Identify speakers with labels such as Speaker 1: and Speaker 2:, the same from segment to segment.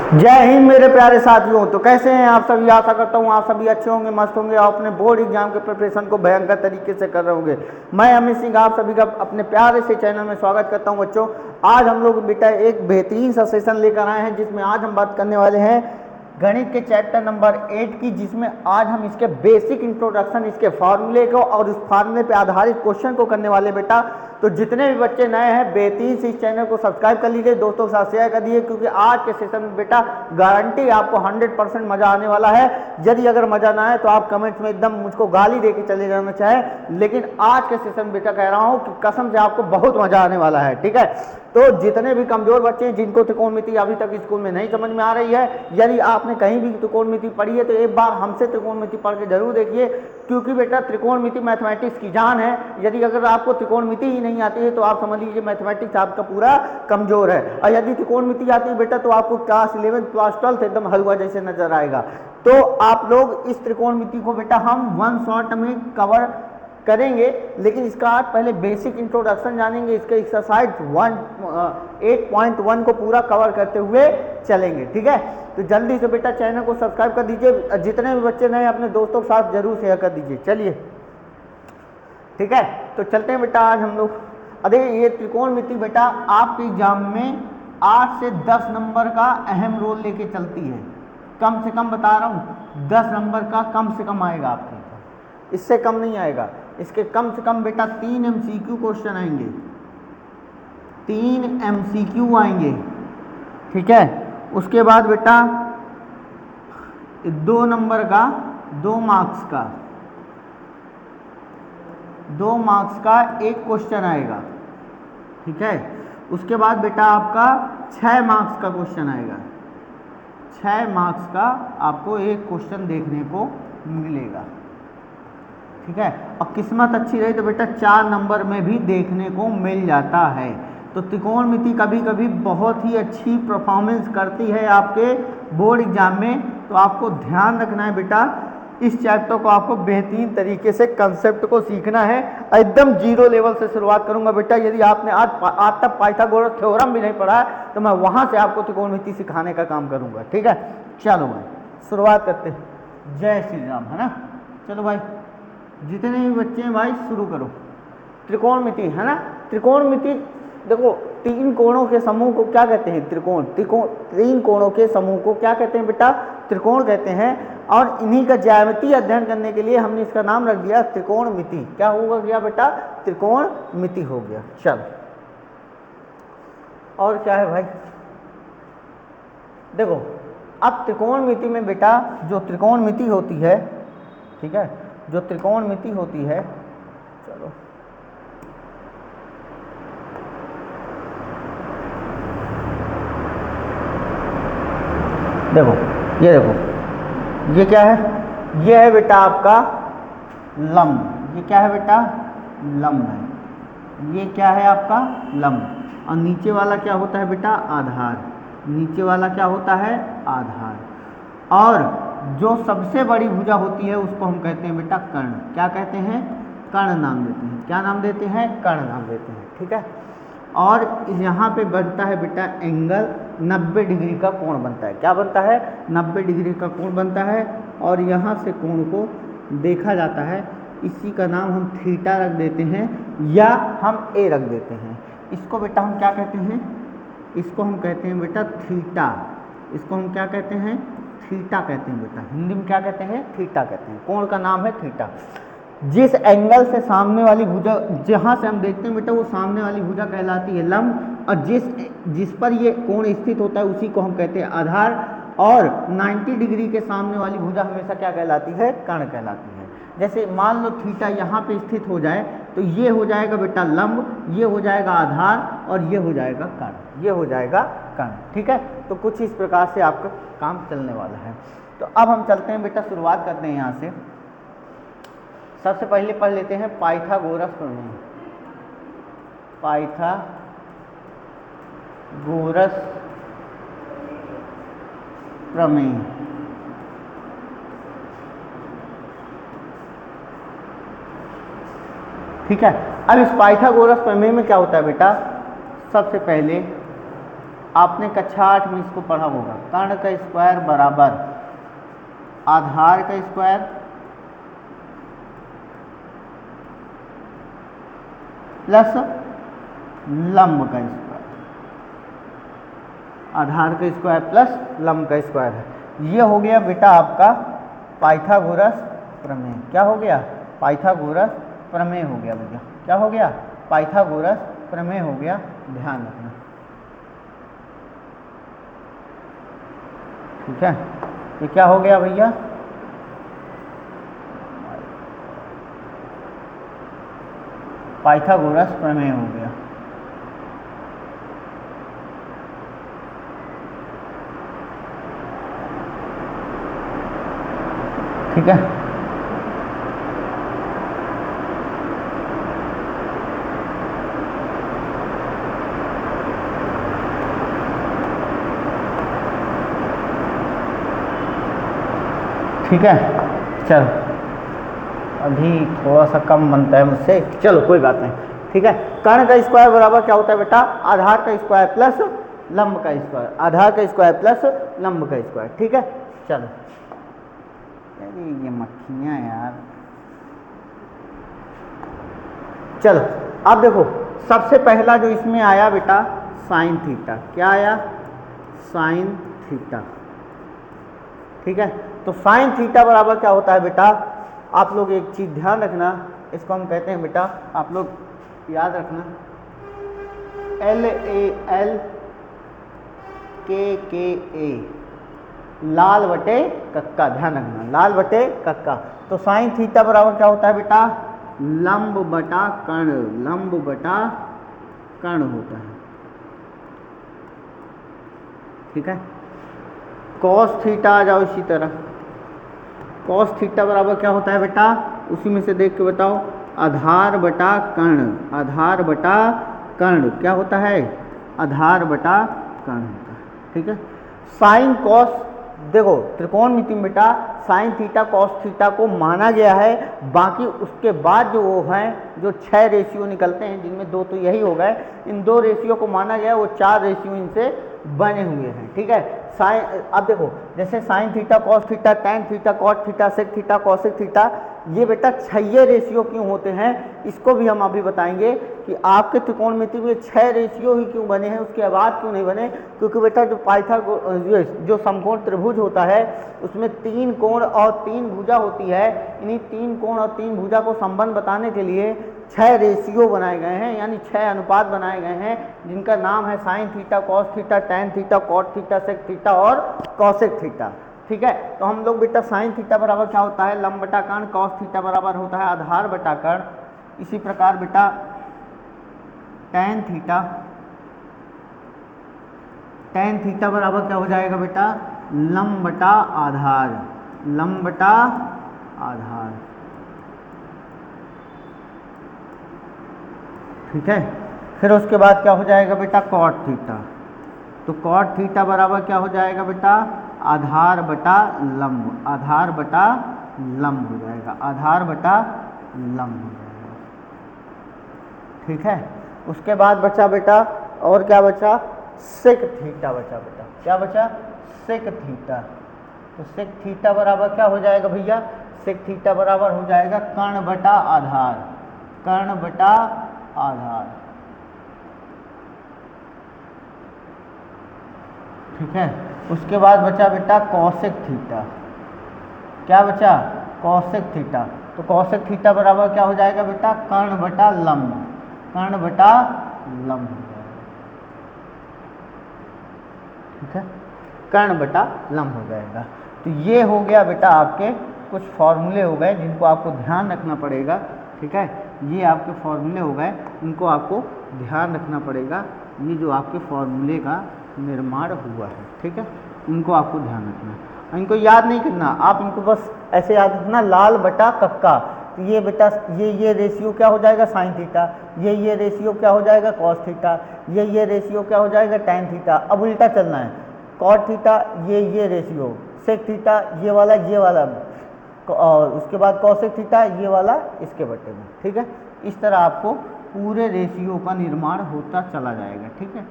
Speaker 1: जय हिंद मेरे प्यारे साथियों। तो कैसे हैं आप सभी? आशा करता हूँ आप सभी अच्छे होंगे, मस्त होंगे और अपने बोर्ड एग्जाम के प्रिपरेशन को भयंकर तरीके से कर रहे होंगे। मैं अमित सिंह आप सभी का अपने प्यारे से चैनल में स्वागत करता हूँ। बच्चों, आज हम लोग बेटा एक बेहतरीन सा सेशन लेकर आए हैं जिसमें आज हम बात करने वाले हैं गणित के चैप्टर नंबर 8 की, जिसमें आज हम इसके बेसिक इंट्रोडक्शन, इसके फार्मूले को और उस फार्मूले पे आधारित क्वेश्चन को करने वाले बेटा। तो जितने भी बच्चे नए हैं बेहतरीन से इस चैनल को सब्सक्राइब कर लीजिए, दोस्तों के साथ शेयर कर दीजिए, क्योंकि आज के सेशन में बेटा गारंटी आपको 100% मजा आने वाला है। यदि अगर मजा ना आए तो आप कमेंट्स में एकदम मुझको गाली दे के चले जाना चाहे, लेकिन आज के सेशन बेटा कह रहा हूँ कि कसम से आपको बहुत मजा आने वाला है। ठीक है, तो जितने भी कमजोर बच्चे हैं जिनको त्रिकोणमिति अभी तक स्कूल में नहीं समझ में आ रही है, यदि आपने कहीं भी त्रिकोणमिति पढ़ी है तो एक बार हमसे त्रिकोणमिति पढ़ के जरूर देखिए, क्योंकि बेटा त्रिकोणमिति मैथमेटिक्स की जान है। यदि अगर आपको त्रिकोणमिति ही नहीं आती है तो आप समझ लीजिए मैथमेटिक्स आपका पूरा कमजोर है, और यदि त्रिकोणमिति आती है बेटा तो आपको क्लास 11 क्लास 12 एकदम हलवा जैसे नजर आएगा। तो आप लोग इस त्रिकोणमिति को बेटा हम वन शॉट में कवर करेंगे, लेकिन इसका आज पहले बेसिक इंट्रोडक्शन जानेंगे, इसके एक्सरसाइज 8.1 को पूरा कवर करते हुए चलेंगे। ठीक है, तो जल्दी से बेटा चैनल को सब्सक्राइब कर दीजिए, जितने भी बच्चे नए अपने दोस्तों के साथ जरूर शेयर कर दीजिए। चलिए ठीक है, तो चलते हैं बेटा। आज हम लोग अरे ये त्रिकोणमिति बेटा आपके एग्जाम में 8 से 10 नंबर का अहम रोल लेके चलती है। कम से कम बता रहा हूँ 10 नंबर का कम से कम आएगा आपके, इससे कम नहीं आएगा। इसके कम से कम बेटा 3 MCQ क्वेश्चन आएंगे, 3 MCQ आएंगे। ठीक है, उसके बाद बेटा 2 नंबर का 2 मार्क्स का 2 मार्क्स का एक क्वेश्चन आएगा। ठीक है, उसके बाद बेटा आपका 6 मार्क्स का क्वेश्चन आएगा, 6 मार्क्स का आपको एक क्वेश्चन देखने को मिलेगा। ठीक है, और किस्मत अच्छी रही तो बेटा 4 नंबर में भी देखने को मिल जाता है। तो त्रिकोणमिति कभी कभी बहुत ही अच्छी परफॉर्मेंस करती है आपके बोर्ड एग्जाम में। तो आपको ध्यान रखना है बेटा, इस चैप्टर को आपको बेहतरीन तरीके से कंसेप्ट को सीखना है। एकदम जीरो लेवल से शुरुआत करूंगा बेटा। यदि आपने आज तक पाइथागोरस थ्योरम भी नहीं पढ़ा है तो मैं वहां से आपको त्रिकोणमिति सिखाने का काम करूंगा। ठीक है, चलो भाई शुरुआत करते हैं। जय श्री राम, है ना। चलो भाई जितने भी बच्चे हैं भाई शुरू करो। त्रिकोणमिति है ना, त्रिकोणमिति देखो 3 कोणों के समूह को क्या कहते हैं? त्रिकोण। 3 कोणों के समूह को क्या कहते हैं बेटा? त्रिकोण कहते हैं। और इन्हीं का ज्यामितीय अध्ययन करने के लिए हमने इसका नाम रख दिया त्रिकोणमिति। क्या होगा गया बेटा? त्रिकोणमिति हो गया। चल और क्या है भाई? देखो अब त्रिकोणमिति में बेटा जो त्रिकोणमिति होती है, ठीक है, जो त्रिकोणमिति होती है, चलो देखो ये क्या है? ये है बेटा आपका लंब। ये क्या है बेटा? लंब है। ये क्या है आपका? लंब। और नीचे वाला क्या होता है बेटा? आधार। नीचे वाला क्या होता है? आधार। और जो सबसे बड़ी भुजा होती है उसको हम कहते हैं बेटा कर्ण। क्या कहते हैं? कर्ण नाम देते हैं। क्या नाम देते हैं? कर्ण नाम देते हैं। ठीक है, और यहाँ पे बनता है बेटा एंगल 90 डिग्री का कोण बनता है। क्या बनता है? 90 डिग्री का कोण बनता है। और यहाँ से कोण को देखा जाता है, इसी का नाम हम थीटा रख देते हैं या हम ए रख देते हैं। इसको बेटा हम क्या कहते हैं? इसको हम कहते हैं बेटा थीटा। इसको हम क्या कहते हैं? थीटा कहते हैं बेटा। हिंदी में क्या कहते हैं? थीटा कहते हैं। कोण का नाम है थीटा। जिस एंगल से सामने वाली भुजा, जहाँ से हम देखते हैं बेटा वो सामने वाली भुजा कहलाती है लंब, और जिस पर ये कोण स्थित होता है उसी को हम कहते हैं आधार। और 90 डिग्री के सामने वाली भुजा हमेशा क्या कहलाती है? कर्ण कहलाती है। जैसे मान लो थीटा यहाँ पे स्थित हो जाए तो ये हो जाएगा बेटा लंब, ये हो जाएगा आधार और ये हो जाएगा कर्ण। ये हो जाएगा कर्ण। ठीक है, तो कुछ इस प्रकार से आपका काम चलने वाला है। तो अब हम चलते हैं बेटा, शुरुआत करते हैं यहाँ से। सबसे पहले पढ़ लेते हैं पाइथागोरस प्रमेय। पाइथागोरस प्रमेय। ठीक है, अब इस पाइथागोरस प्रमेय में क्या होता है बेटा? सबसे पहले आपने कक्षा 8 में इसको पढ़ा होगा, कर्ण का स्क्वायर बराबर आधार का स्क्वायर प्लस लंब का स्क्वायर, आधार का स्क्वायर प्लस लंब का स्क्वायर है। ये हो गया बेटा आपका पाइथागोरस प्रमेय। क्या हो गया? पाइथागोरस प्रमेय हो गया भैया। क्या हो गया? पाइथागोरस प्रमेय हो गया, ध्यान रखना। ठीक है, ये क्या हो गया भैया? पाइथागोरस प्रमेय हो गया। ठीक है, ठीक है, चलो अभी थोड़ा सा कम बनता है मुझसे, चलो कोई बात नहीं। ठीक है, कर्ण का स्क्वायर बराबर क्या होता है बेटा? आधार का स्क्वायर प्लस लंब का स्क्वायर, आधार का स्क्वायर प्लस लंब का स्क्वायर। ठीक है, चलो। अरे ये मक्खियाँ यार। चलो अब देखो, सबसे पहला जो इसमें आया बेटा साइन थीटा। क्या आया? Sine theta. ठीक है, तो साइन थीटा बराबर क्या होता है बेटा? आप लोग एक चीज ध्यान रखना, इसको हम कहते हैं बेटा, आप लोग याद रखना, LAL KKA, लाल बटे कक्का। ध्यान रखना, लाल बटे कक्का। तो साइन थीटा बराबर क्या होता है बेटा? लंब बटा कर्ण, लंब बटा कर्ण होता है। ठीक है, कॉस थीटा आ जाओ इसी तरह। कॉस थीटा बराबर क्या होता है बेटा? उसी में से देख के बताओ, आधार बटा कर्ण, आधार बटा कर्ण क्या होता है? आधार बटा कर्ण होता है। ठीक है, साइन कॉस, देखो त्रिकोणमिति में बेटा साइन थीटा कॉस थीटा को माना गया है, बाकी उसके बाद जो वो हैं, जो 6 रेशियो निकलते हैं, जिनमें 2 तो यही हो गए, इन 2 रेशियो को माना गया, वो 4 रेशियो इनसे बने हुए हैं। ठीक है, साइन, अब देखो जैसे sine theta cos theta tan theta cot theta sec theta cosec theta, ये बेटा 6 रेशियो क्यों होते हैं, इसको भी हम अभी बताएंगे कि आपके त्रिकोणमिति में 6 रेशियो ही क्यों बने हैं, उसके बाद क्यों नहीं बने। क्योंकि बेटा जो जो समकोण त्रिभुज होता है उसमें 3 कोण और 3 भुजा होती है। इन्हीं 3 कोण और 3 भुजा को संबंध बताने के लिए 6 रेशियो बनाए गए हैं, यानी 6 अनुपात बनाए गए हैं, जिनका नाम है sine theta cos theta tan theta cot theta sec theta और कॉसेक थीटा। ठीक है, तो हम लोग बेटा साइन थीटा बराबर क्या होता है? लंब बटा कर्ण। कॉस थीटा बराबर होता है आधार बटा कर्ण। इसी प्रकार बेटा टैन थीटा, टैन थीटा बराबर क्या हो जाएगा बेटा? लंब बटा आधार, लंब बटा आधार। ठीक है, फिर उसके बाद क्या हो जाएगा बेटा? Cot theta. तो कॉट थीटा बराबर क्या हो जाएगा बेटा? आधार बटा लंब, आधार बटा लंब हो जाएगा, आधार बटा लंब हो जाएगा। ठीक है, उसके बाद बचा बेटा, और क्या बचा? सेक थीटा बचा बेटा। क्या बचा? Sec theta. तो सेक थीटा बराबर क्या हो जाएगा भैया? सेक थीटा बराबर हो जाएगा कर्ण बटा आधार, कर्ण बटा आधार। ठीक है, उसके बाद बचा बेटा कॉसेक थीटा। क्या बचा? Cosec theta. तो कॉसेक थीटा बराबर क्या हो जाएगा बेटा? कर्ण बटा लंब, कर्ण बटा लंब हो जाएगा। ठीक है, कर्ण बटा लंब हो जाएगा। तो ये हो गया बेटा आपके कुछ फॉर्मूले हो गए जिनको आपको ध्यान रखना पड़ेगा। ठीक है, ये आपके फॉर्मूले हो गए, इनको आपको ध्यान रखना पड़ेगा। ये जो आपके फॉर्मूले का निर्माण हुआ है, ठीक है, इनको आपको ध्यान रखना है। इनको याद नहीं करना, आप इनको बस ऐसे याद रखना, लाल बटा कक्का। तो ये बेटा ये रेशियो क्या हो जाएगा? Sign theta. ये रेशियो क्या हो जाएगा? Cos theta. ये रेशियो क्या हो जाएगा? Tan theta. अब उल्टा चलना है, कॉट थीटा ये रेशियो, सेक थीटा ये वाला, और उसके बाद कॉसेक थीटा ये वाला इसके बटे में। ठीक है, इस तरह आपको पूरे रेशियो का निर्माण होता चला जाएगा। ठीक है,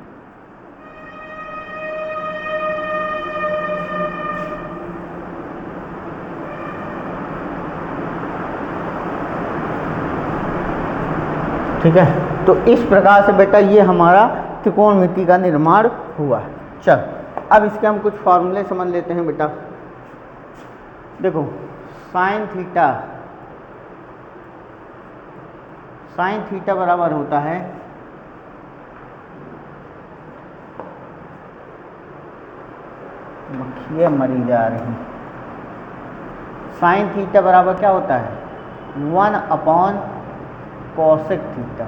Speaker 1: ठीक है। तो इस प्रकार से बेटा ये हमारा त्रिकोणमिति का निर्माण हुआ। चल अब इसके हम कुछ फॉर्मूले समझ लेते हैं बेटा। देखो साइन थीटा बराबर होता है मक्खियाँ मरी जा रही। साइन थीटा बराबर क्या होता है 1 कोसेक थीटा,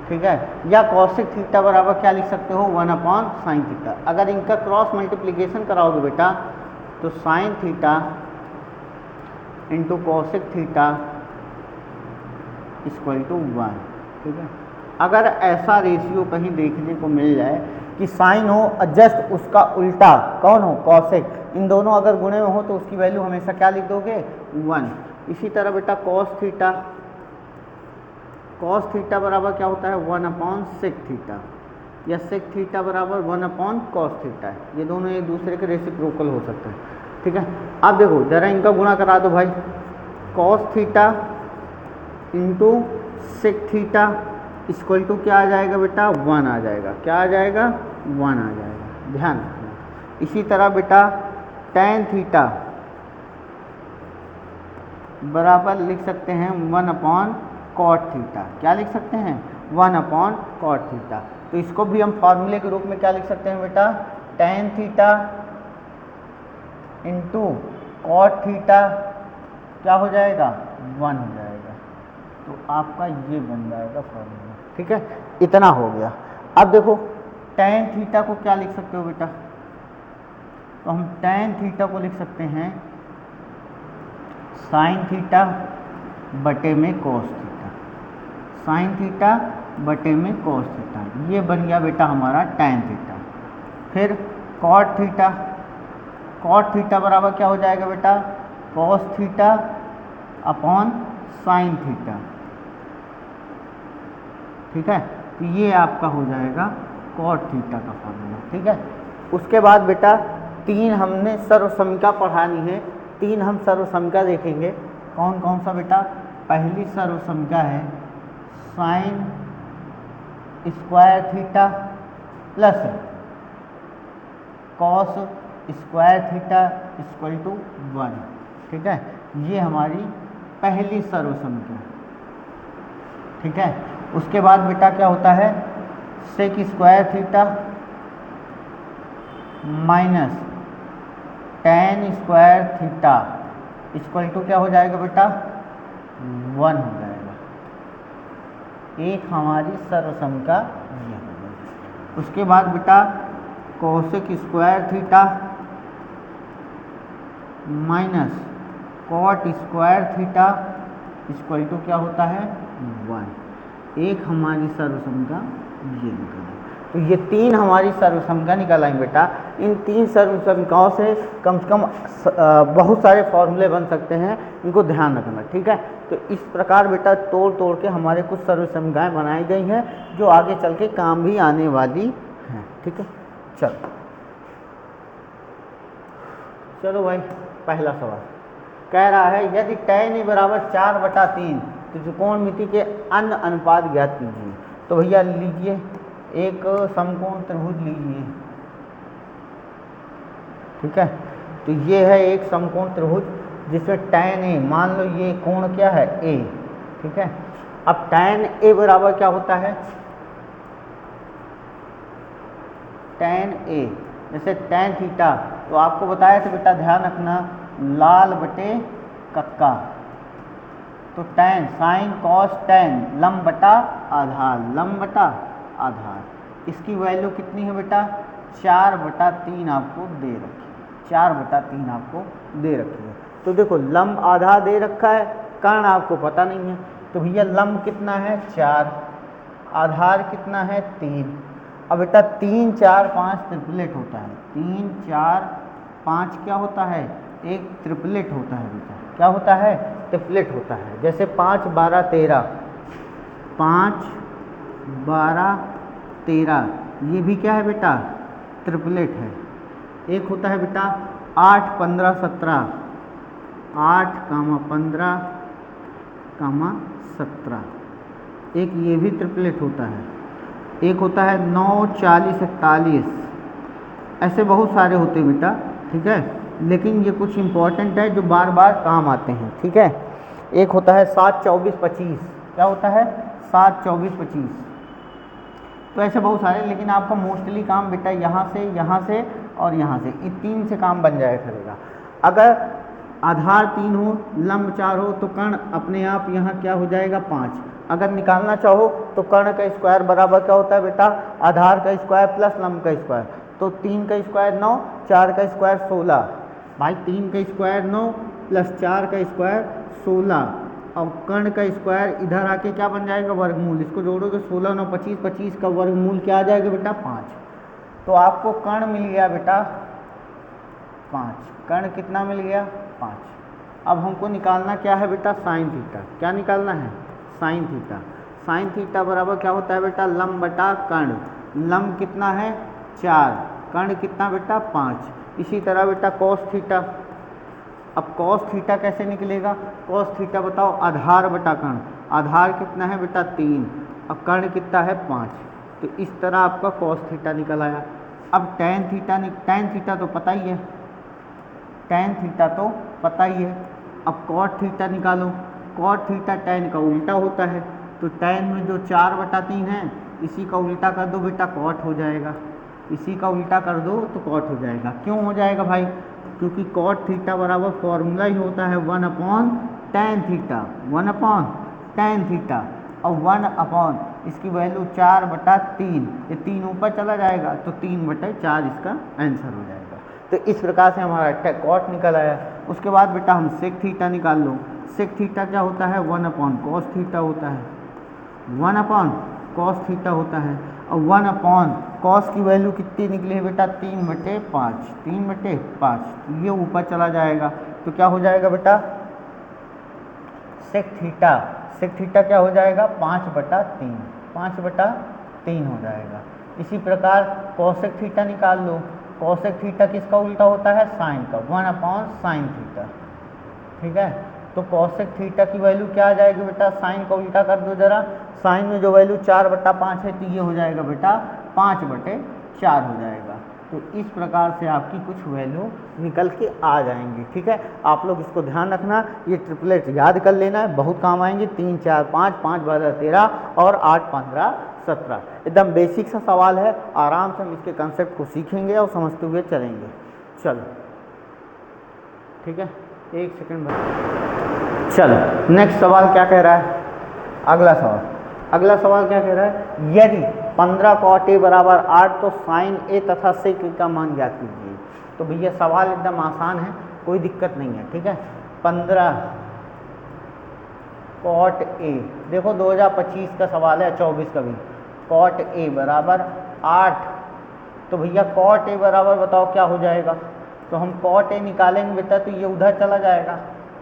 Speaker 1: ठीक है। या कोसेक थीटा बराबर क्या लिख सकते हो 1 साइन थीटा। अगर इनका क्रॉस मल्टीप्लिकेशन कराओगे बेटा तो sine theta into cosec theta equal to 1, ठीक है। अगर ऐसा रेशियो कहीं देखने को मिल जाए कि साइन हो और जस्ट उसका उल्टा कौन हो कॉसेक, इन दोनों अगर गुणे में हो तो उसकी वैल्यू हमेशा क्या लिख दोगे 1। इसी तरह बेटा कॉस थीटा बराबर क्या होता है 1 सेक थीटा, या सेक थीटा बराबर 1 कॉस थीटा है। ये दोनों एक दूसरे के रेसिप्रोकल हो सकते हैं, ठीक है। अब देखो जरा इनका गुणा करा दो भाई, cos theta into sec theta equal to क्या आ जाएगा बेटा 1 आ जाएगा। क्या आ जाएगा 1 आ जाएगा, ध्यान रखना। इसी तरह बेटा tan थीटा बराबर लिख सकते हैं 1 कॉट थीटा। क्या लिख सकते हैं 1 कॉट थीटा। तो इसको भी हम फॉर्मूले के रूप में क्या लिख सकते हैं बेटा tan theta into cot theta क्या हो जाएगा 1 हो जाएगा। तो आपका ये बन जाएगा फॉर्मूला, ठीक है। इतना हो गया। अब देखो tan थीटा को क्या लिख सकते हो बेटा, तो हम tan थीटा को लिख सकते हैं साइन थीटा बटे में कोस थीटा, साइन थीटा बटे में कोस थीटा। ये बन गया बेटा हमारा tan थीटा। फिर कॉट थीटा बराबर क्या हो जाएगा बेटा cos theta upon sine theta, ठीक है। तो ये आपका हो जाएगा कॉट थीटा का फॉर्मूला, ठीक है। उसके बाद बेटा 3 हमने सर्वसमीका पढ़ानी है। 3 हम सर्वसमीका देखेंगे। कौन कौन सा बेटा, पहली सर्वसमीका है sine square theta plus cos square theta equal to 1, ठीक है। ये हमारी पहली सर्वसमीका, ठीक है। उसके बाद बेटा क्या होता है sec square theta minus tan square theta equal to क्या हो जाएगा बेटा 1 हो जाएगा। एक हमारी सर्वसमीका ये हो गई। उसके बाद बेटा cosec square theta minus cot square theta equal to क्या होता है 1। एक हमारी सर्वसमीका ये निकल आई। तो ये 3 हमारी सर्वसमीका निकल आई बेटा। इन 3 सर्वसमीकाओं से कम बहुत सारे फॉर्मूले बन सकते हैं, इनको ध्यान रखना, ठीक है। तो इस प्रकार बेटा तोड़ के हमारे कुछ सर्वसमीकाएँ बनाई गई हैं जो आगे चल के काम भी आने वाली हैं, ठीक है। चलो भाई पहला सवाल कह रहा है यदि tan a बराबर 4/3 तो त्रिकोणमिति के अन्य अनुपात ज्ञात कीजिए। तो भैया लीजिए एक समकोण त्रिभुज लीजिए, ठीक है। तो ये है एक समकोण त्रिभुज जिसमें tan a, मान लो ये कोण क्या है a, ठीक है। अब tan a बराबर क्या होता है tan a, जैसे tan थीटा तो आपको बताया था बेटा, ध्यान रखना लाल बटे कक्का। तो tan साइन कॉस tan लंब बटा आधार, इसकी वैल्यू कितनी है बेटा 4/3 आपको दे रखी है, 4/3 आपको दे रखी है। तो देखो लंब आधा दे रखा है, कर्ण आपको पता नहीं है, तो भैया लंब कितना है 4, आधार कितना है 3। अब बेटा 3 4 5 ट्रिपलेट होता है, 3 4 5 क्या होता है एक ट्रिपलेट होता है बेटा। क्या होता है ट्रिपलेट होता है। जैसे 5 12 13, 5 12 13 ये भी क्या है बेटा ट्रिपलेट है। एक होता है बेटा 8 15 17, 8 15 कामा 17। एक ये भी ट्रिपलेट होता है, एक होता है 9 40 41, ऐसे बहुत सारे होते हैं बेटा, ठीक है, लेकिन ये कुछ इंपॉर्टेंट है जो बार बार काम आते हैं, ठीक है। एक होता है 7 24 25, क्या होता है 7 24 25, तो ऐसे बहुत सारे, लेकिन आपका मोस्टली काम बेटा यहाँ से और यहाँ से, इन 3 से काम बन जाया करेगा। अगर आधार 3 हो, लंब 4 हो, तो कर्ण अपने आप यहाँ क्या हो जाएगा 5। अगर निकालना चाहो तो कर्ण का स्क्वायर बराबर क्या होता है बेटा, आधार का स्क्वायर प्लस लंब का स्क्वायर, तो 3 का स्क्वायर 9, 4 का स्क्वायर 16, भाई 3 का स्क्वायर 9 प्लस 4 का स्क्वायर 16, और कर्ण का स्क्वायर इधर आके क्या बन जाएगा वर्गमूल, इसको जोड़ोगे 16 9 25, 25 का वर्गमूल क्या आ जाएगा बेटा 5। तो आपको कर्ण मिल गया बेटा 5, कर्ण कितना मिल गया 5। अब हमको निकालना क्या है बेटा साइन थीटा, क्या निकालना है साइन थीटा। साइन थीटा बराबर क्या होता है बेटा लंब बटा कर्ण, लंब कितना है 4, कर्ण कितना बेटा 5। इसी तरह बेटा कॉस थीटा, अब कॉस थीटा कैसे निकलेगा, कॉस थीटा बताओ आधार बटा कर्ण, आधार कितना है बेटा 3 और कर्ण कितना है 5, तो इस तरह आपका कॉस थीटा निकल आया। अब टेन थीटा तो पता ही है, टेन थीटा तो पता ही है। अब कॉट थीटा निकालो, कॉट थीटा टेन का उल्टा होता है, तो टेन में जो 4/3 है इसी का उल्टा कर दो बेटा कॉट हो जाएगा, इसी का उल्टा कर दो तो कॉट हो जाएगा। क्यों हो जाएगा भाई, क्योंकि कॉट थीटा बराबर फॉर्मूला ही होता है 1/tan थीटा, 1/tan थीटा, और 1 इसकी वैल्यू 4/3, ये 3 ऊपर चला जाएगा तो 3/4 इसका आंसर हो जाएगा। तो इस प्रकार से हमारा कॉट निकल आया। उसके बाद बेटा हम सेक थीटा निकाल लो, सेक थीटा क्या होता है 1/cos थीटा होता है, 1/cos थीटा होता है, और 1/cos की वैल्यू कितनी निकली है बेटा 3/5, 3/5, ये ऊपर चला जाएगा तो क्या हो जाएगा बेटा सेक थीटा क्या हो जाएगा 5/3, 5/3 हो जाएगा। इसी प्रकार कोसेक थीटा निकाल लो, कोसेक थीटा किसका उल्टा होता है साइन का, 1/sin थीटा, ठीक है। तो कोसेक थीटा की वैल्यू क्या आ जाएगी बेटा, साइन का उल्टा कर दो जरा, साइन में जो वैल्यू 4/5 है तो ये हो जाएगा बेटा 5/4 हो जाएगा। तो इस प्रकार से आपकी कुछ वैल्यू निकल के आ जाएंगी, ठीक है। आप लोग इसको ध्यान रखना, ये ट्रिपलेट याद कर लेना है, बहुत काम आएंगे। 3 4 5, 5 12 13 और 8 15 17, एकदम बेसिक सा सवाल है, आराम से हम इसके कंसेप्ट को सीखेंगे और समझते हुए चलेंगे। चलो ठीक है, एक सेकंड चलो नेक्स्ट सवाल क्या कह रहा है, अगला सवाल क्या कह रहा है, यदि 15 cot a बराबर 8 तो साइन a तथा सेक a का मान ज्ञात कीजिए। तो भैया सवाल एकदम आसान है, कोई दिक्कत नहीं है, ठीक है। 15 cot a, देखो 2025 का सवाल है, 24 का भी, cot a बराबर 8, तो भैया cot a बराबर बताओ क्या हो जाएगा, तो हम cot a निकालेंगे बेटा तो ये उधर चला जाएगा,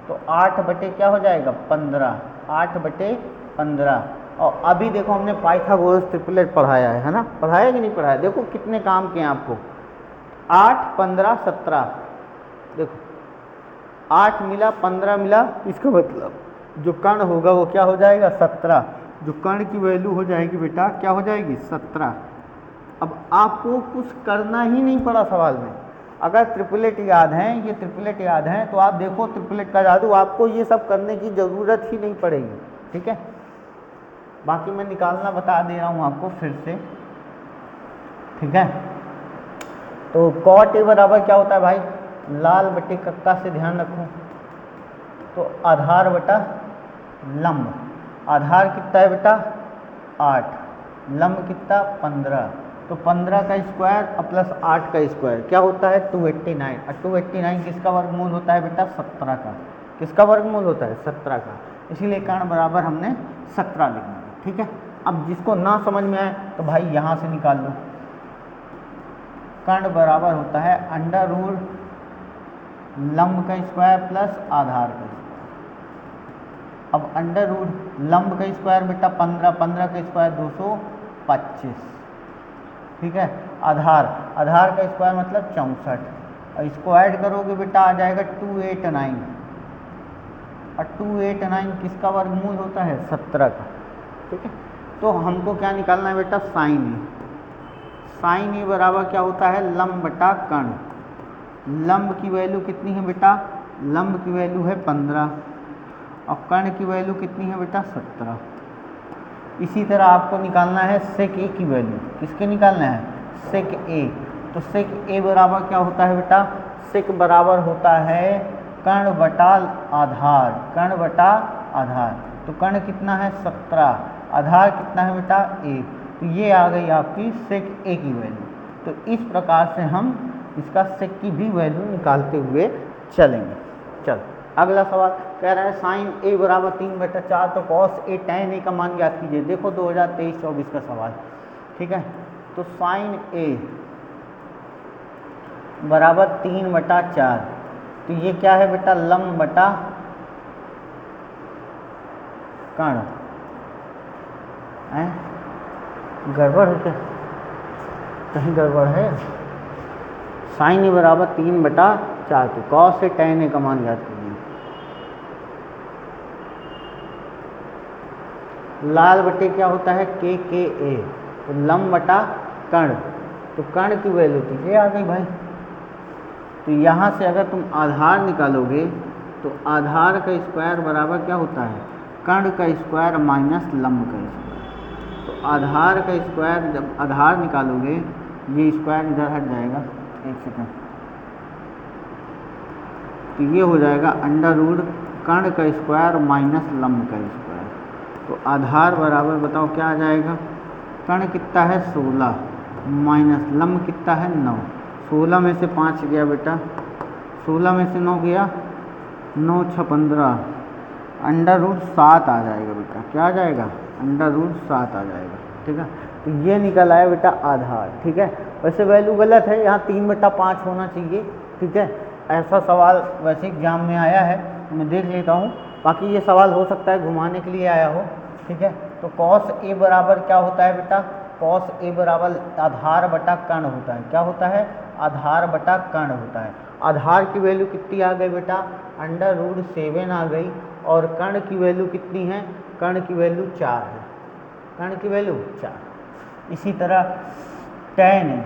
Speaker 1: तो 8 क्या हो जाएगा 15, 8/15। और अभी देखो हमने पाइथागोरस ट्रिपलेट पढ़ाया है ना, पढ़ाया कि नहीं पढ़ाया, देखो कितने काम किए आपको, 8 15 17, देखो 8 मिला 15 मिला, इसका मतलब जो कर्ण होगा वो क्या हो जाएगा 17, जो कर्ण की वैल्यू हो जाएगी बेटा क्या हो जाएगी 17। अब आपको कुछ करना ही नहीं पड़ा सवाल में, अगर ट्रिपलेट याद है, ये ट्रिपलेट याद है तो आप देखो ट्रिपलेट का जादू, आपको ये सब करने की ज़रूरत ही नहीं पड़ेगी, ठीक है। बाकी मैं निकालना बता दे रहा हूँ आपको फिर से, ठीक है। तो cot a बराबर क्या होता है भाई, लाल बटे कक्का से ध्यान रखो, तो आधार बटा लंब, आधार कितना है बेटा 8, लंब कितना 15, तो 15 का स्क्वायर प्लस 8 का स्क्वायर क्या होता है 289, और 289 किसका वर्गमूल होता है बेटा 17 का, किसका वर्गमूल होता है 17 का, इसीलिए कर्ण बराबर हमने 17 लिखना है, ठीक है। अब जिसको ना समझ में आए तो भाई यहाँ से निकाल लो, कर्ण बराबर होता है अंडर रूट लंब का स्क्वायर प्लस आधार का स्क्वायर। अब अंडर रूट लंब का स्क्वायर बेटा 15, 15 का स्क्वायर 225, ठीक है। आधार का स्क्वायर मतलब 64, और इसको ऐड करोगे बेटा आ जाएगा 289, और 289 किसका वर्गमूल होता है? 17 का। ठीक है, तो हमको क्या निकालना है बेटा? साइन ए। साइन ए बराबर क्या होता है? लंब बटा कर्ण। लंब की वैल्यू कितनी है बेटा? लंब की वैल्यू है 15 और कर्ण की वैल्यू कितनी है बेटा? 17। इसी तरह आपको निकालना है सेक ए की वैल्यू। किसके निकालना है? सेक ए। तो सेक ए बराबर क्या होता है बेटा? सेक बराबर होता है कर्ण बटा आधार। कर्ण बटा आधार, तो कर्ण कितना है? 17, आधार कितना है बेटा? 1। तो ये आ गई आपकी सेक ए की वैल्यू। तो इस प्रकार से हम इसका सेक की भी वैल्यू निकालते हुए चलेंगे। चल अगला सवाल कह रहा है साइन ए बराबर 3/4, तो कॉस ए टैन ए का मान ज्ञात कीजिए। देखो 2023-24 का सवाल। ठीक है, तो साइन ए बराबर 3/4, तो ये क्या है बेटा? लंब बटा कर्ण। गड़बड़ है क्या? कहीं गड़बड़ है? साइन ए बराबर 3/4, तो कॉस से टैन ए का मान ज्ञात कीजिए। लाल बटे क्या होता है? के ए, तो लंब बटा कर्ण, तो कर्ण की वैल्यू तो ये आ गई भाई। तो यहाँ से अगर तुम आधार निकालोगे तो आधार का स्क्वायर बराबर क्या होता है? कर्ण का स्क्वायर माइनस लंब का स्क्वायर। तो आधार का स्क्वायर, जब आधार निकालोगे ये स्क्वायर इधर हट जाएगा। एक सेकंड, तो ये हो जाएगा अंडर रूट कर्ण का स्क्वायर माइनस लंब का स्क्वायर। तो आधार बराबर बताओ क्या आ जाएगा? कर्ण कितना है? 16 माइनस लंब कितना है? 9। 16 में से 5 गया बेटा, 16 में से 9 गया, 9 6 15, अंडर रूट 7 आ जाएगा बेटा। क्या आ जाएगा? अंडर रूट 7 आ जाएगा। ठीक है, तो ये निकल आया बेटा आधार। ठीक है, वैसे वैल्यू गलत है, यहाँ 3/5 होना चाहिए। ठीक है, ऐसा सवाल वैसे एग्जाम में आया है, मैं देख लेता हूँ। बाकी ये सवाल हो सकता है घुमाने के लिए आया हो। ठीक है, तो कॉस ए बराबर क्या होता है बेटा? कॉस ए बराबर आधार बटा कर्ण होता है। क्या होता है? आधार बटा कर्ण होता है। आधार की वैल्यू कितनी आ गई बेटा? अंडर रूट 7 आ गई। और कर्ण की वैल्यू कितनी है? कर्ण की वैल्यू 4 है। कर्ण की वैल्यू 4। इसी तरह टैन ए,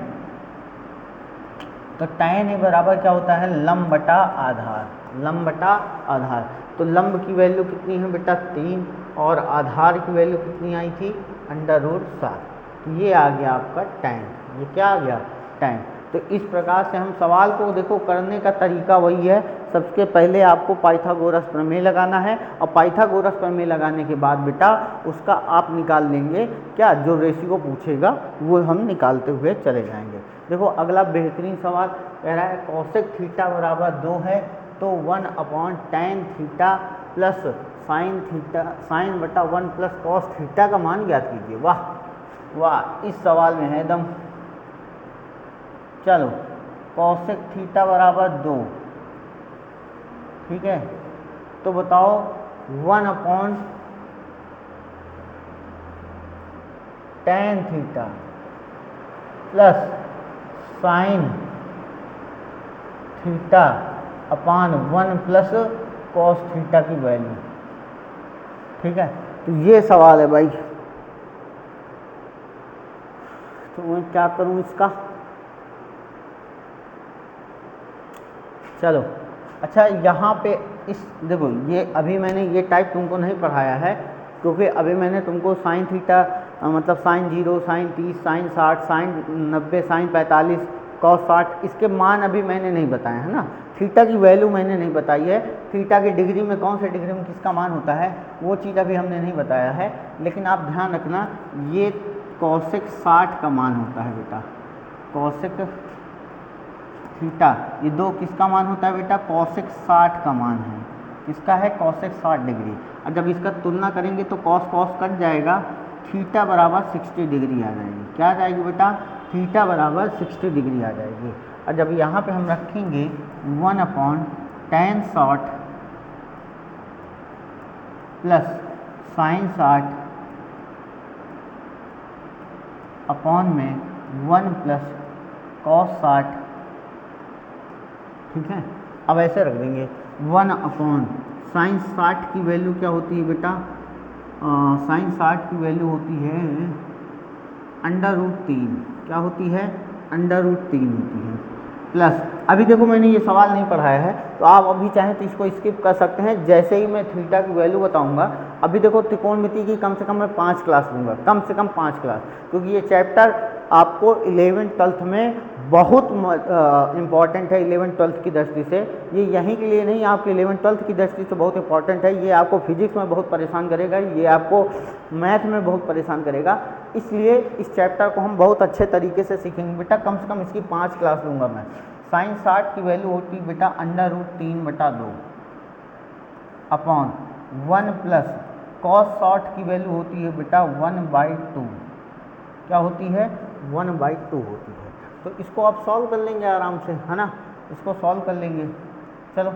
Speaker 1: तो टैन ए बराबर क्या होता है? लंब बटा आधार। लंब बटा आधार, तो लंब की वैल्यू कितनी है बेटा? 3, और आधार की वैल्यू कितनी आई थी? Under root 7। तो ये आ गया आपका टैन। ये क्या आ गया? टैन। तो इस प्रकार से हम सवाल को देखो करने का तरीका वही है। सबसे पहले आपको पाइथागोरस प्रमेय लगाना है, और पाइथागोरस प्रमेय लगाने के बाद बेटा उसका आप निकाल लेंगे क्या? जो रेशियो पूछेगा वो हम निकालते हुए चले जाएंगे। देखो अगला बेहतरीन सवाल कह रहा है कॉसेक थीटा बराबर 2 है, तो 1/tan theta plus sine theta, sine बटा 1 प्लस कॉस थीटा का मान ज्ञात कीजिए। वाह वाह, इस सवाल में है दम। चलो, कॉसेक थीटा बराबर 2, ठीक है, तो बताओ 1/tan theta plus sine theta upon 1 plus cos theta की वैल्यू। ठीक है, तो ये सवाल है भाई। तो मैं क्या करूं इसका? चलो अच्छा, यहाँ पे इस देखो ये अभी मैंने ये टाइप तुमको नहीं पढ़ाया है, क्योंकि अभी मैंने तुमको साइन थीटा मतलब sine 0, sine 30, sine 60, sine 90, sine 45, cos 60 इसके मान अभी मैंने नहीं बताए है ना। थीटा की वैल्यू मैंने नहीं बताई है। थीटा की डिग्री में कौन से डिग्री में किसका मान होता है वो चीज़ अभी हमने नहीं बताया है। लेकिन आप ध्यान रखना, ये कॉसेक 60 का मान होता है बेटा। कॉसेक थीटा ये 2 किसका मान होता है बेटा? कॉसेक 60 का मान है। किसका है? Cosec 60 degree. और जब इसका तुलना करेंगे तो कॉस कॉस कट जाएगा, थीटा बराबर 60 डिग्री आ जाएगी। क्या आ जाएगी बेटा? थीटा बराबर 60 डिग्री आ जाएगी। और जब यहाँ पे हम रखेंगे 1/tan 60 प्लस साइन 60 अपॉन में 1 प्लस कॉस 60, ठीक है। अब ऐसे रख देंगे 1/60 साइन 60 की वैल्यू क्या होती है बेटा? साइन 60 की वैल्यू होती है √3। क्या होती है? √3 होती है। प्लस अभी देखो मैंने ये सवाल नहीं पढ़ाया है, तो आप अभी चाहें तो इसको स्किप कर सकते हैं। जैसे ही मैं थीटा की वैल्यू बताऊंगा, अभी देखो त्रिकोणमिति की कम से कम मैं 5 क्लास लूँगा, कम से कम 5 क्लास, क्योंकि ये चैप्टर आपको 11th-12th में बहुत इम्पॉर्टेंट है। 11th-12th की दृष्टि से ये यहीं के लिए नहीं, आपके 11th-12th की दृष्टि से बहुत इंपॉर्टेंट है। ये आपको फिजिक्स में बहुत परेशान करेगा, ये आपको मैथ में बहुत परेशान करेगा, इसलिए इस चैप्टर को हम बहुत अच्छे तरीके से सीखेंगे बेटा। कम से कम इसकी 5 क्लास लूँगा मैं। साइन 60 की वैल्यू होती है बेटा √3/2 अपॉन 1 प्लस कॉस 60 की वैल्यू होती है बेटा 1/2। क्या होती है? 1/2 होती है। तो इसको आप सॉल्व कर लेंगे आराम से, है ना? इसको सॉल्व कर लेंगे। चलो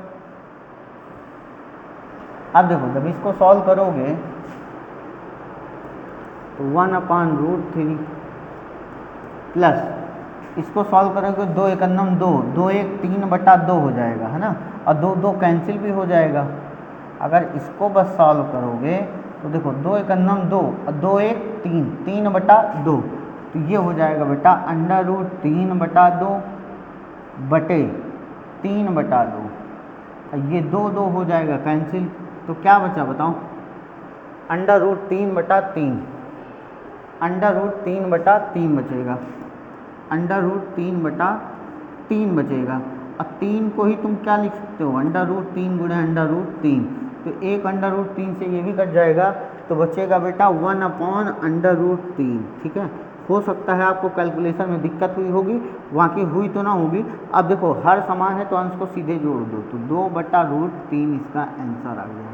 Speaker 1: अब देखो, जब इसको सॉल्व करोगे तो 1/√3 प्लस इसको सॉल्व करोगे 2 × 2, 2 × 3/2 हो जाएगा, है ना? और 2 2 कैंसिल भी हो जाएगा। अगर इसको बस सॉल्व करोगे तो देखो 2 × 2 और 2 × 3, 3/2, तो ये हो जाएगा बेटा √3/2 बटे 3/2। ये 2 2 हो जाएगा कैंसिल, तो क्या बचा बताओ? √3/3, √3/3 बचेगा, √3/3 बचेगा। अब 3 को ही तुम क्या लिख सकते हो? √3 × √3, तो एक √3 से ये भी कट जाएगा, तो बचेगा बेटा 1/√3। ठीक है, हो सकता है आपको कैलकुलेशन में दिक्कत हुई होगी, बाकी हुई तो ना होगी। अब देखो हर समान है तो अंश को सीधे जोड़ दो, तो 2/√3 इसका आंसर आ गया।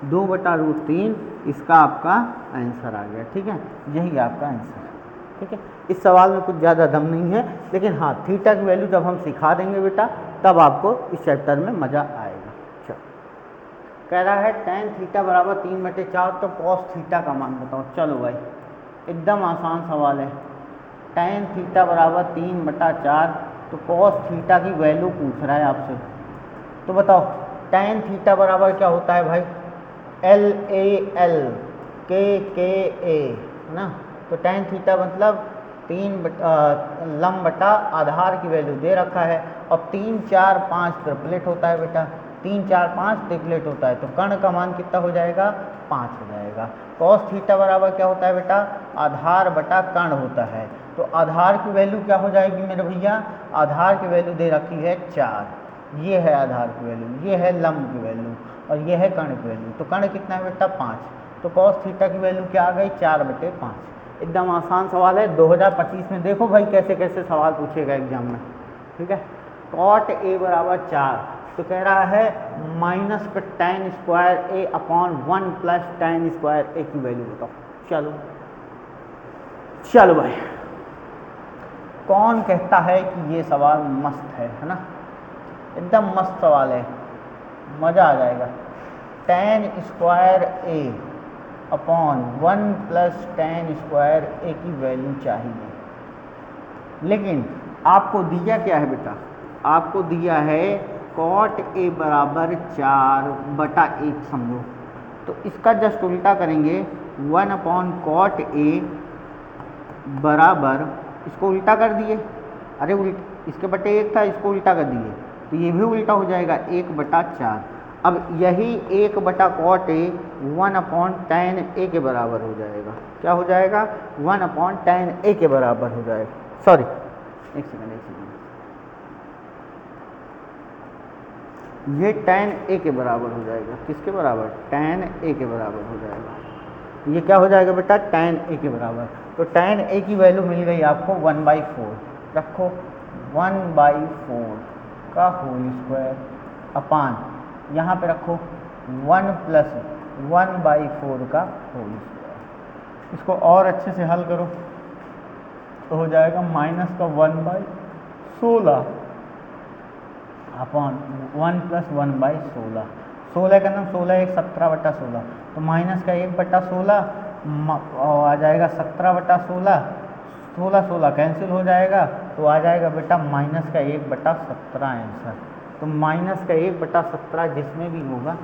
Speaker 1: 2/√3 इसका आपका आंसर आ गया। ठीक है, यही आपका आंसर है। ठीक है, इस सवाल में कुछ ज़्यादा दम नहीं है, लेकिन हाँ थीटा की वैल्यू जब हम सिखा देंगे बेटा, तब आपको इस चैप्टर में मज़ा आएगा। चलो, कह रहा है tan थीटा बराबर 3/4, तो cos थीटा का मान बताओ। चलो भाई, एकदम आसान सवाल है। tan थीटा बराबर 3/4, तो cos थीटा की वैल्यू पूछ रहा है आपसे। तो बताओ tan थीटा बराबर क्या होता है भाई? LAL KKA, है ना? तो tan थीटा मतलब 3 लंब बटा आधार की वैल्यू दे रखा है, और 3 4 5 ट्रिपलेट होता है बेटा। 3 4 5 ट्रिपलेट होता है, तो कर्ण का मान कितना हो जाएगा? 5 हो जाएगा। cos थीटा बराबर क्या होता है बेटा? आधार बटा कर्ण होता है। तो आधार की वैल्यू क्या हो जाएगी मेरे भैया? आधार की वैल्यू दे रखी है 4, ये है आधार की वैल्यू, ये है लंब की वैल्यू, और ये है कर्ण की वैल्यू। तो कर्ण कितना है बेटा? 5। तो cos थीटा की वैल्यू क्या आ गई? 4/5। एकदम आसान सवाल है। 2025 में देखो भाई कैसे कैसे सवाल पूछेगा एग्जाम में। ठीक है, cot A बराबर 4, तो कह रहा है माइनस पे tan² A upon 1 plus tan² A की वैल्यू बताओ। चलो चलो भाई, कौन कहता है कि ये सवाल मस्त है ना? एकदम मस्त सवाल है, मज़ा आ जाएगा। tan² A upon 1 plus tan² A की वैल्यू चाहिए, लेकिन आपको दिया क्या है बेटा? आपको दिया है cot A बराबर 4/1 समझो, तो इसका जस्ट उल्टा करेंगे। 1/cot A बराबर, इसको उल्टा कर दिए, अरे इसके बटे 1 था, इसको उल्टा कर दिए, तो ये भी उल्टा हो जाएगा 1/4। अब यही 1/cot A 1/tan A के बराबर हो जाएगा। क्या हो जाएगा? 1/tan A के बराबर हो जाएगा। सॉरी, एक सेकंड, ये tan A के बराबर हो जाएगा। किसके बराबर? tan A के बराबर हो जाएगा। ये क्या हो जाएगा बेटा? tan A के बराबर। तो tan A की वैल्यू मिल गई आपको 1/4, रखो 1/4 का होल स्क्वायर अपान, यहाँ पे रखो 1 प्लस 1/4 का होल स्क्वायर। इसको और अच्छे से हल करो तो हो जाएगा माइनस का 1/16 अपॉन 1 प्लस 1/16। 16 का नाम 16 1 17/16, तो माइनस का 1/16 आ जाएगा 17/16। 16 16 कैंसिल हो जाएगा, तो आ जाएगा बेटा माइनस का 1/17 आंसर। तो माइनस का 1/17 जिसमें भी होगा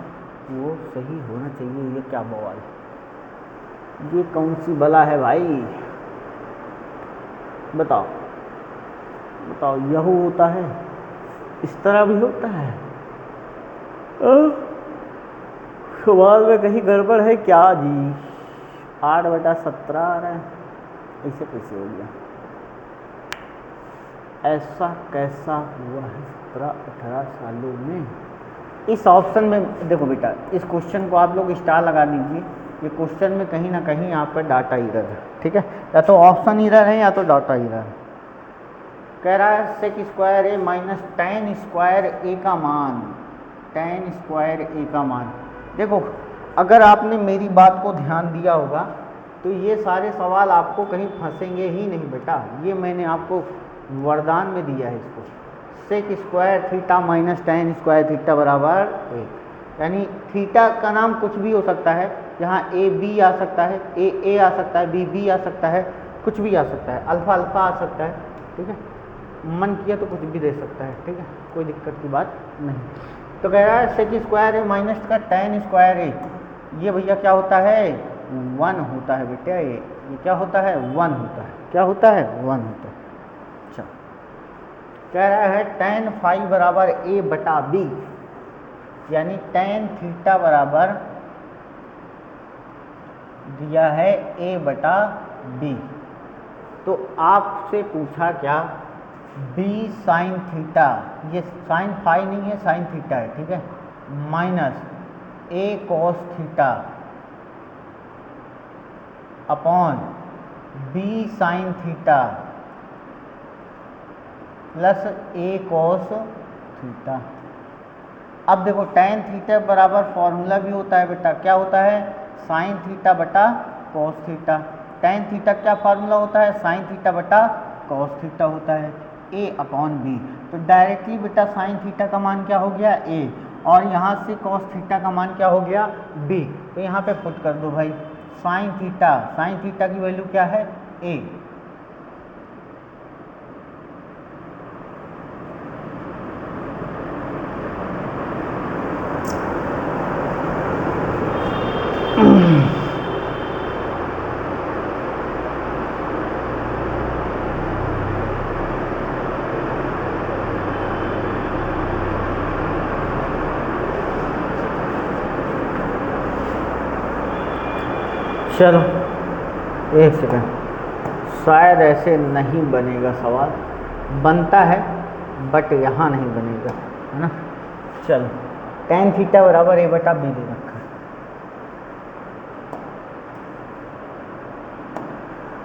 Speaker 1: वो सही होना चाहिए। ये क्या बवाल, ये कौन सी बला है भाई, बताओ बताओ। यह होता है, इस तरह भी होता है। सवाल में कहीं गड़बड़ है क्या जी। 8/17 आ रहा है, ऐसे कैसे हो गया, ऐसा कैसा हुआ है 17-18 सालों में। इस ऑप्शन में देखो बेटा, इस क्वेश्चन को आप लोग स्टार लगा दीजिए। ये क्वेश्चन में कहीं ना कहीं यहाँ पर डाटा एरर है, ठीक है, या तो ऑप्शन एरर है या तो डाटा एरर है। कह रहा है सेक स्क्वायर ए माइनस tan स्क्वायर ए का मान, tan स्क्वायर ए का मान। देखो अगर आपने मेरी बात को ध्यान दिया होगा तो ये सारे सवाल आपको कहीं फंसेंगे ही नहीं बेटा। ये मैंने आपको वरदान में दिया है इसको। Sec square theta minus tan square theta बराबर 1, यानी थीटा का नाम कुछ भी हो सकता है। यहाँ ए बी आ सकता है, ए आ सकता है, बी आ सकता है, कुछ भी आ सकता है, अल्फा आ सकता है, ठीक है। मन किया तो कुछ भी दे सकता है, ठीक है, कोई दिक्कत की बात नहीं। तो कह रहा है सेक स्क्वायर ए माइनस का tan स्क्वायर ए, ये भैया क्या होता है, 1 होता है बेटा। ये क्या होता है, 1 होता है। क्या होता है, 1 होता है। अच्छा, कह रहा है tan फाई बराबर ए बटा बी, यानी tan थीटा बराबर दिया है ए बटा बी। तो आपसे पूछा क्या, बी साइन थीटा, ये साइन फाई नहीं है, साइन थीटा है, ठीक है, minus a cos theta upon b sine theta plus a cos theta. अब देखो tan थीटा बराबर फॉर्मूला भी होता है बेटा, क्या होता है, साइन थीटा बटा कॉस थीटा। tan थीटा क्या फार्मूला होता है, साइन थीटा बटा कॉस थीटा होता है, a अपॉन बी। तो डायरेक्टली बेटा साइन थीटा का मान क्या हो गया, a, और यहाँ से कॉस थीटा का मान क्या हो गया, b। तो यहाँ पे पुट कर दो भाई, साइन थीटा की वैल्यू क्या है, a। चलो एक सेकंड, शायद ऐसे नहीं बनेगा सवाल, बनता है बट यहाँ नहीं बनेगा, है ना। चलो tan थीटा बराबर ए बटा बी दे रखा है।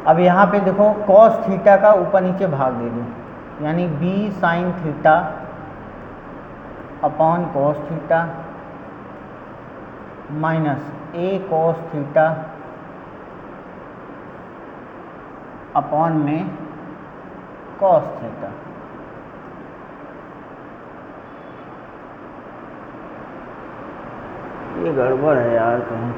Speaker 1: अब यहाँ पे देखो cos थीटा का ऊपर नीचे भाग दे दो, यानी b sine theta upon cos theta minus a cos theta upon में cos थीटा। ये गड़बड़ है यार कहीं,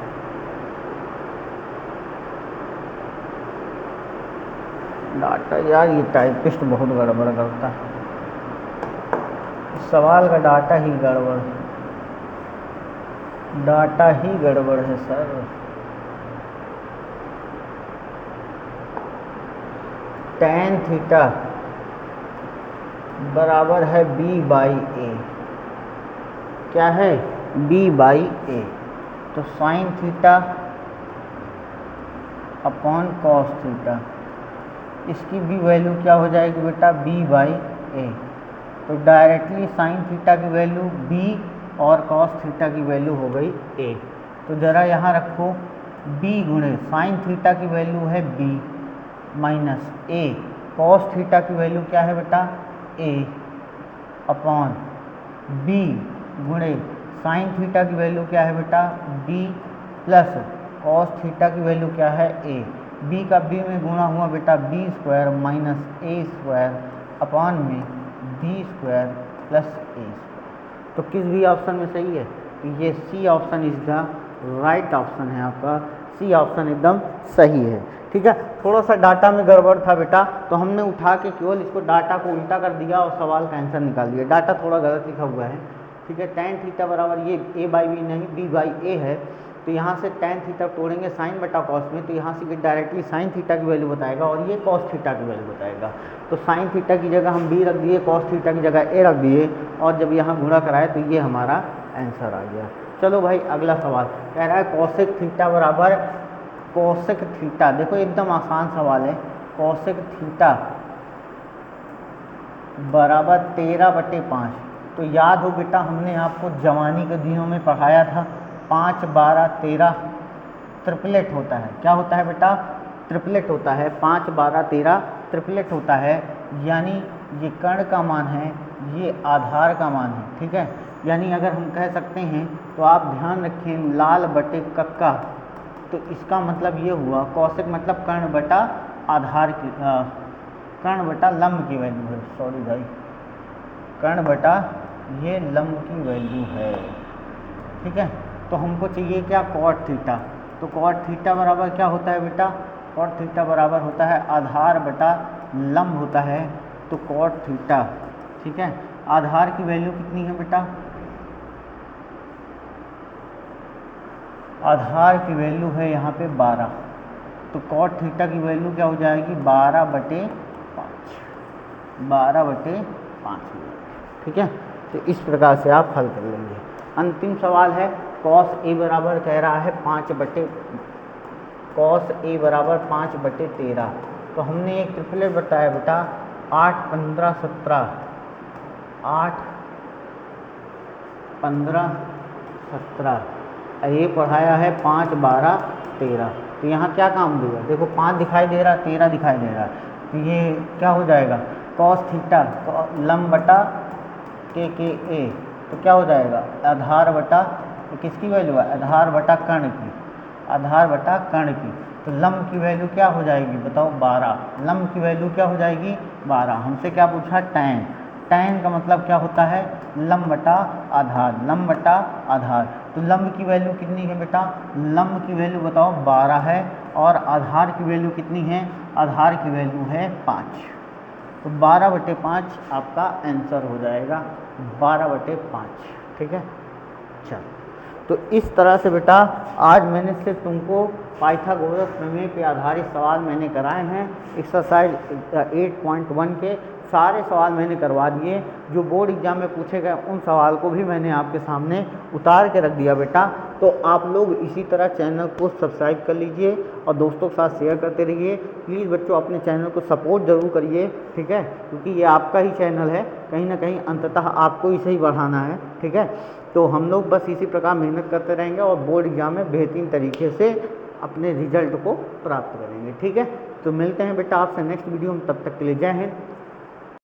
Speaker 1: डाटा यार, ये टाइपिस्ट बहुत गड़बड़ करता है, सवाल का डाटा ही गड़बड़ है सर। tan थीटा बराबर है b बाई ए, क्या है, b बाई ए। तो sine theta upon cos theta, इसकी भी वैल्यू क्या हो जाएगी बेटा, b बाई ए। तो डायरेक्टली साइन थीटा की वैल्यू b और कॉस थीटा की वैल्यू हो गई a। तो ज़रा यहाँ रखो, b गुणे साइन थीटा की वैल्यू है b minus a, cos theta की वैल्यू क्या है बेटा, a अपॉन b गुणे साइन थीटा की वैल्यू क्या है बेटा, b प्लस कॉस थीटा की वैल्यू क्या है, a। b का b में गुणा हुआ बेटा b square minus a square upon में b square plus a square. तो किस भी ऑप्शन में सही है, ये C option is the right option है आपका, सी ऑप्शन एकदम सही है, ठीक है। थोड़ा सा डाटा में गड़बड़ था बेटा, तो हमने उठा के केवल इसको डाटा को उल्टा कर दिया और सवाल का आंसर निकाल दिया। डाटा थोड़ा गलत लिखा हुआ है, ठीक है। tan थीटा बराबर ये a बाई बी नहीं b बाई ए है, तो यहाँ से tan थीटा तोड़ेंगे साइन बटा कॉस में, तो यहाँ से ये डायरेक्टली साइन थीटा की वैल्यू बताएगा और ये कॉस थीटा की वैल्यू बताएगा। तो साइन थीटा की जगह हम b रख दिए, कॉस थीटा की जगह a रख दिए, और जब यहाँ गुणा कराए तो ये हमारा आंसर आ गया। चलो भाई अगला सवाल कह रहा है कोसेक थीटा बराबर कोसेक थीटा, देखो एकदम आसान सवाल है। कोसेक थीटा बराबर 13/5। तो याद हो बेटा हमने आपको जवानी के दिनों में पढ़ाया था 5, 12, 13 ट्रिपलेट होता है। क्या होता है बेटा? ट्रिपलेट होता है। 5, 12, 13 ट्रिपलेट होता है, यानी ये कर्ण का मान है, ये आधार का मान है, ठीक है। यानी अगर हम कह सकते हैं तो आप ध्यान रखें लाल बटे कक्का, तो इसका मतलब ये हुआ कौशिक मतलब कर्ण बटा आधार की कर्ण बटा लंब की वैल्यू है, सॉरी भाई, कर्ण बटा ये लंब की वैल्यू है, ठीक है। तो हमको चाहिए क्या? Cot theta. तो कॉट थीटा बराबर क्या होता है बेटा? कॉट थीटा बराबर होता है आधार बटा लंब होता है, तो कॉट थीटा, ठीक है। आधार की वैल्यू कितनी है बेटा? आधार की वैल्यू है यहाँ पे 12, तो कॉट थीटा की वैल्यू क्या हो जाएगी? 12/5, 12/5, ठीक है। तो इस प्रकार से आप हल कर लेंगे। अंतिम सवाल है कॉस ए बराबर कह रहा है 5/13। तो हमने एक ट्रिपलेट बताया बेटा 8, 15, 17, 8, 15, 17, ये पढ़ाया है 5, 12, 13। तो यहाँ क्या काम देगा? देखो 5 दिखाई दे रहा, 13 दिखाई दे रहा, तो ये क्या हो जाएगा? कॉस थीटा लंब बटा के ए, तो क्या हो जाएगा? आधार बटा किसकी वैल्यू है? आधार बटा कर्ण की, आधार बटा कर्ण की। तो लंब की वैल्यू क्या हो जाएगी बताओ? 12। लंब की वैल्यू क्या हो जाएगी? 12। हमसे क्या पूछा? टैन। टैन का मतलब क्या होता है? लंब बटा आधार, लंब बटा आधार। तो लंब की वैल्यू कितनी है बेटा? लंब की वैल्यु बताओ 12 है, और आधार की वैल्यू कितनी है? आधार की वैल्यू है 5। तो 12/5 आपका आंसर हो जाएगा, 12/5, ठीक है। चलो, तो इस तरह से बेटा आज मैंने सिर्फ तुमको पाइथागोरस प्रमेय पे आधारित सवाल मैंने कराए हैं। एक्सरसाइज 8.1 के सारे सवाल मैंने करवा दिए। जो बोर्ड एग्जाम में पूछे गए उन सवाल को भी मैंने आपके सामने उतार के रख दिया बेटा। तो आप लोग इसी तरह चैनल को सब्सक्राइब कर लीजिए और दोस्तों के साथ शेयर करते रहिए। प्लीज़ बच्चों अपने चैनल को सपोर्ट ज़रूर करिए, ठीक है, क्योंकि ये आपका ही चैनल है, कहीं ना कहीं अंततः आपको इसे ही बढ़ाना है, ठीक है। तो हम लोग बस इसी प्रकार मेहनत करते रहेंगे और बोर्ड एग्जाम में बेहतरीन तरीके से अपने रिजल्ट को प्राप्त करेंगे, ठीक है। तो मिलते हैं बेटा आपसे नेक्स्ट वीडियो में, तब तक के लिए जय हिंद।